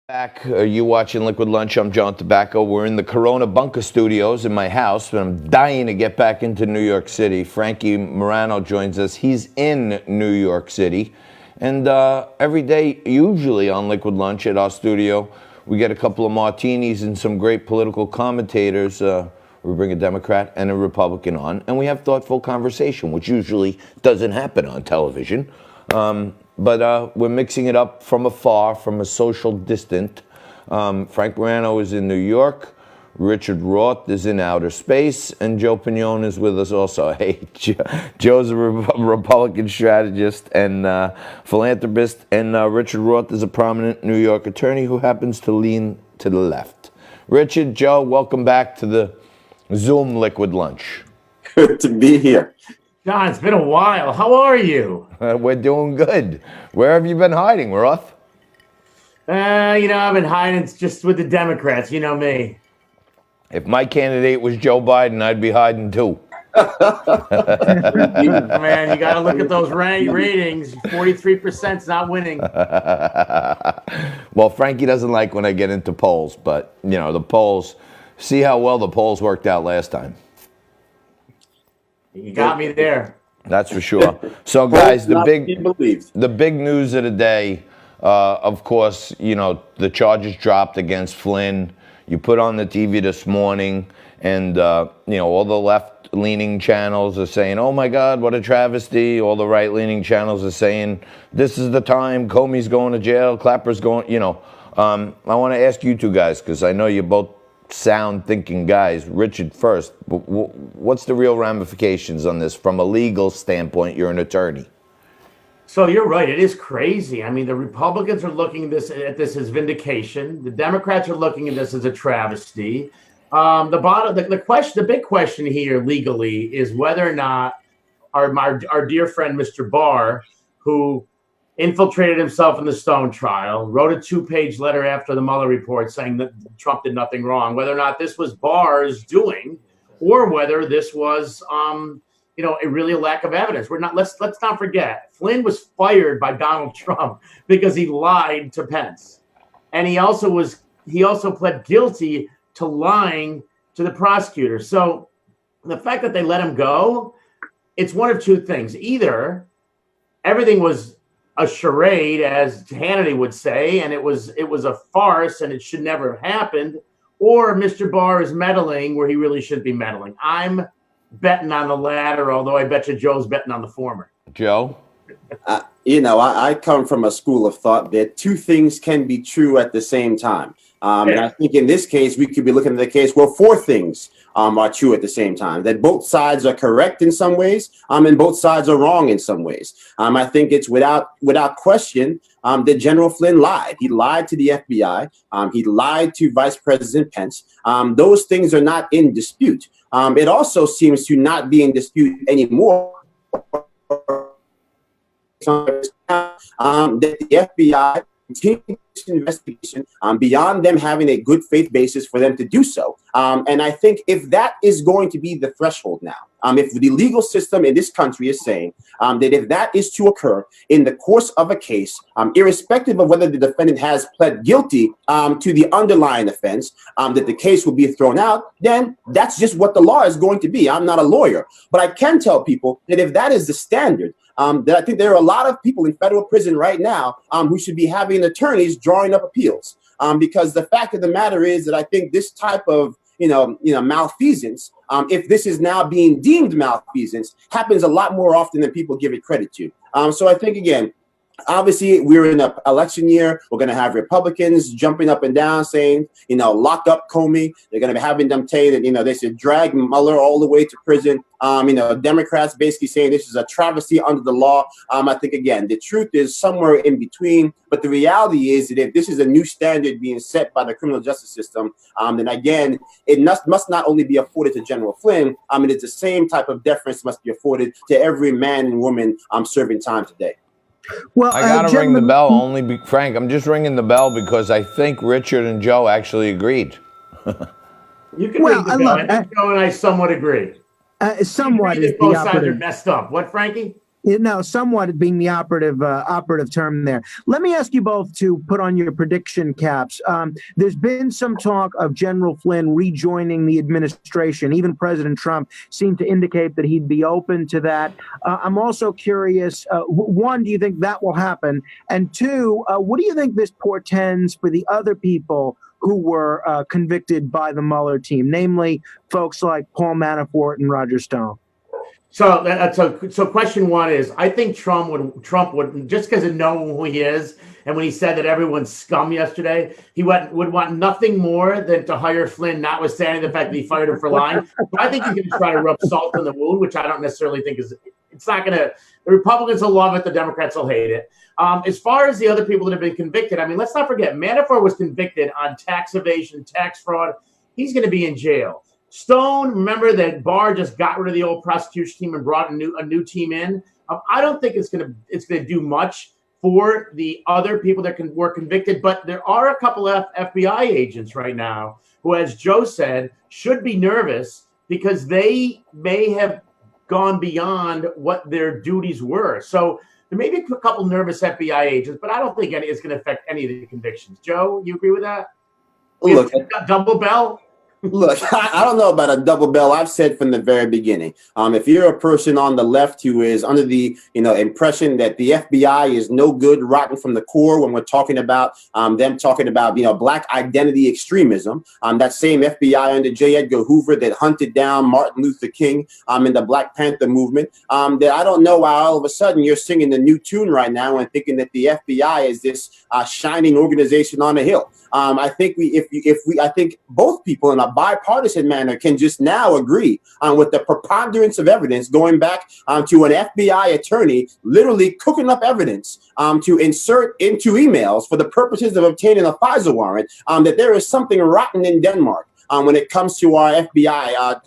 Back, you watching Liquid Lunch? I'm John Tobacco. We're in the Corona Bunker Studios in my house, and I'm dying to get back into New York City. Frankie Morano joins us. He's in New York City, and every day, usually on Liquid Lunch at our studio, we get a couple of martinis and some great political commentators. We bring a Democrat and a Republican on, and we have thoughtful conversation, which usually doesn't happen on television. But we're mixing it up from afar, from a social distant. Frank Morano is in New York. Richard Roth is in outer space. And Joe Pinion is with us also. Hey, Joe's a Republican strategist and philanthropist. And Richard Roth is a prominent New York attorney who happens to lean to the left. Richard, Joe, welcome back to the Zoom Liquid Lunch. Good to be here. John, it's been a while. How are you? We're doing good. Where have you been hiding, Roth? I've been hiding just with the Democrats. You know me. If my candidate was Joe Biden, I'd be hiding too. Man, you got to look at those ratings. 43%'s not winning. Well, Frankie doesn't like when I get into polls, but, the polls, see how well the polls worked out last time. You got me there. That's for sure. So, guys, the big news of the day, of course, the charges dropped against Flynn. You put on the TV this morning, and, all the left-leaning channels are saying, oh, my God, what a travesty. All the right-leaning channels are saying, this is the time, Comey's going to jail, Clapper's going, I want to ask you two guys, because I know you're both sound thinking guys. Richard first, what's the real ramifications on this from a legal standpoint? You're an attorney. So you're right. It is crazy. I mean, the Republicans are looking at this as vindication. The Democrats are looking at this as a travesty. The big question here legally is whether or not our dear friend, Mr. Barr, who infiltrated himself in the Stone trial, wrote a 2-page letter after the Mueller report saying that Trump did nothing wrong, whether or not this was Barr's doing or whether this was, really a lack of evidence. Let's not forget, Flynn was fired by Donald Trump because he lied to Pence. And he also pled guilty to lying to the prosecutor. So the fact that they let him go, it's one of two things. Either everything was a charade, as Hannity would say, and it was a farce and it should never have happened, or Mr. Barr is meddling where he really shouldn't be meddling. I'm betting on the latter, although I bet you Joe's betting on the former. Joe? I come from a school of thought that two things can be true at the same time. And I think in this case, we could be looking at the case where four things are true at the same time, that both sides are correct in some ways, and both sides are wrong in some ways. I think it's without question that General Flynn lied. He lied to the FBI. He lied to Vice President Pence. Those things are not in dispute. It also seems to not be in dispute anymore that the FBI continues this investigation beyond them having a good faith basis for them to do so. And I think if that is going to be the threshold now, if the legal system in this country is saying that if that is to occur in the course of a case, irrespective of whether the defendant has pled guilty to the underlying offense, that the case will be thrown out, then that's just what the law is going to be. I'm not a lawyer, but I can tell people that if that is the standard, that I think there are a lot of people in federal prison right now who should be having attorneys drawing up appeals. Because the fact of the matter is that I think this type of malfeasance, if this is now being deemed malfeasance, happens a lot more often than people give it credit to. So I think, again, obviously, we're in an election year. We're going to have Republicans jumping up and down saying, lock up Comey. They're going to be having them say that, they should drag Mueller all the way to prison. Democrats basically saying this is a travesty under the law. I think, again, the truth is somewhere in between. But the reality is that if this is a new standard being set by the criminal justice system, then, again, it must not only be afforded to General Flynn. It's the same type of deference must be afforded to every man and woman serving time today. Well, I gotta ring the bell Frank, I'm just ringing the bell because I think Richard and Joe actually agreed. You can ring the bell. I think Joe and I somewhat agree. Somewhat is both sides are messed up. What, Frankie? No, somewhat being the operative term there. Let me ask you both to put on your prediction caps. There's been some talk of General Flynn rejoining the administration. Even President Trump seemed to indicate that he'd be open to that. I'm also curious, one, do you think that will happen? And two, what do you think this portends for the other people who were convicted by the Mueller team, namely folks like Paul Manafort and Roger Stone? So question one is, I think Trump would just because of knowing who he is, and when he said that everyone's scum yesterday, he would want nothing more than to hire Flynn, notwithstanding the fact that he fired him for lying. But I think he's going to try to rub salt in the wound, which I don't necessarily think it's not going to. The Republicans will love it, the Democrats will hate it. As far as the other people that have been convicted, I mean, let's not forget Manafort was convicted on tax evasion, tax fraud. He's going to be in jail. Stone, remember that Barr just got rid of the old prosecution team and brought a new team in. I don't think it's gonna do much for the other people that were convicted, but there are a couple of FBI agents right now who, as Joe said, should be nervous because they may have gone beyond what their duties were. So there may be a couple nervous FBI agents, but I don't think it's going to affect any of the convictions. Joe, you agree with that? Look, double bell. Look, I don't know about a double bell. I've said from the very beginning, if you're a person on the left who is under the impression that the FBI is no good, rotten from the core, when we're talking about them talking about black identity extremism, that same FBI under J. Edgar Hoover that hunted down Martin Luther King in the Black Panther movement, that I don't know why all of a sudden you're singing the new tune right now and thinking that the FBI is this shining organization on a hill. I think I think both people in a bipartisan manner can just now agree with the preponderance of evidence going back to an FBI attorney literally cooking up evidence to insert into emails for the purposes of obtaining a FISA warrant, that there is something rotten in Denmark when it comes to our FBI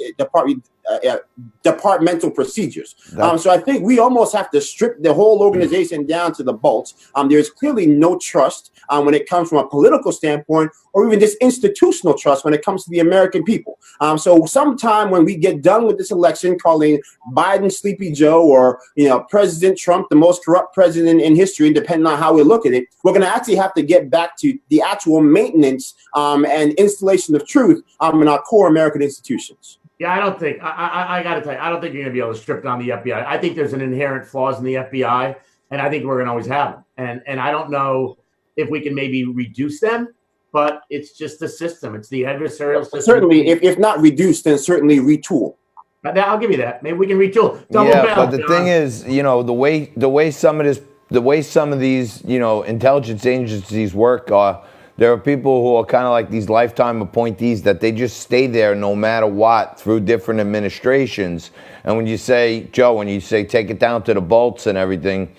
departmental procedures. So I think we almost have to strip the whole organization down to the bolts. There's clearly no trust when it comes from a political standpoint, or even just institutional trust when it comes to the American people. So sometime when we get done with this election, calling Biden Sleepy Joe or President Trump the most corrupt president in history, depending on how we look at it, we're going to actually have to get back to the actual maintenance and installation of truth in our core American institutions. Yeah, I don't think I got to tell you, I don't think you're going to be able to strip down the FBI. I think there's an inherent flaws in the FBI, and I think we're going to always have them. And I don't know if we can maybe reduce them, but it's just the system. It's the adversarial system. Certainly, if not reduce, then certainly retool. I'll give you that. Maybe we can retool. But the thing is, the way some of these intelligence agencies work are. There are people who are kind of like these lifetime appointees that they just stay there no matter what through different administrations. And when you say, Joe, take it down to the bolts and everything,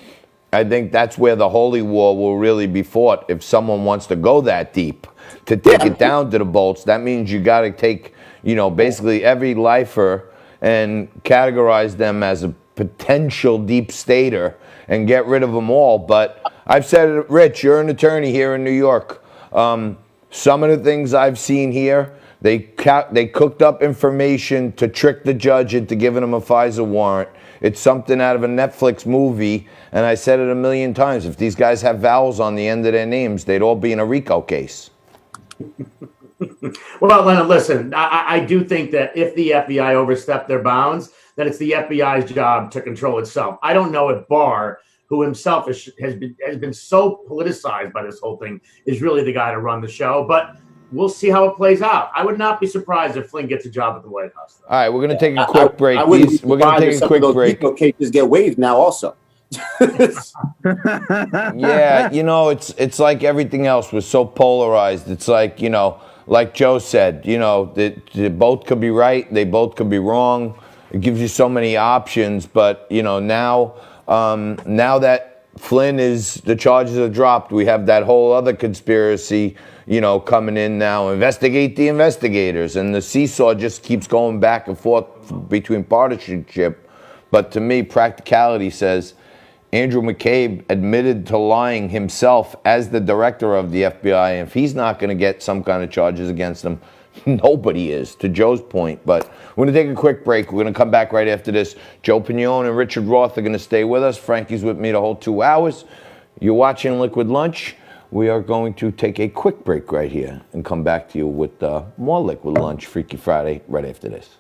I think that's where the holy war will really be fought. If someone wants to go that deep to take it down to the bolts, that means you got to take, basically every lifer and categorize them as a potential deep stater and get rid of them all. But I've said it, Rich, you're an attorney here in New York. Some of the things I've seen here, they cooked up information to trick the judge into giving him a FISA warrant. It's something out of a Netflix movie, and I said it a million times. If these guys have vowels on the end of their names, they'd all be in a RICO case. Well, listen, I do think that if the FBI overstepped their bounds, then it's the FBI's job to control itself. I don't know if Barr, who himself has been so politicized by this whole thing, is really the guy to run the show. But we'll see how it plays out. I would not be surprised if Flynn gets a job at the White House, though. All right, we're going to take a quick break. We're going to take a quick break. Those cases get waived now also. Yeah, it's like everything else. We're so polarized. It's like, like Joe said, they both could be right. They both could be wrong. It gives you so many options. But, now that Flynn is, the charges are dropped, we have that whole other conspiracy, coming in now. Investigate the investigators. And the seesaw just keeps going back and forth between partisanship. But to me, practicality says Andrew McCabe admitted to lying himself as the director of the FBI. If he's not going to get some kind of charges against him, Nobody is, to Joe's point. But we're going to take a quick break. We're going to come back right after this. Joe Pinion and Richard Roth are going to stay with us. Frankie's with me the whole 2 hours. You're watching Liquid Lunch. We are going to take a quick break right here and come back to you with more Liquid Lunch Freaky Friday right after this.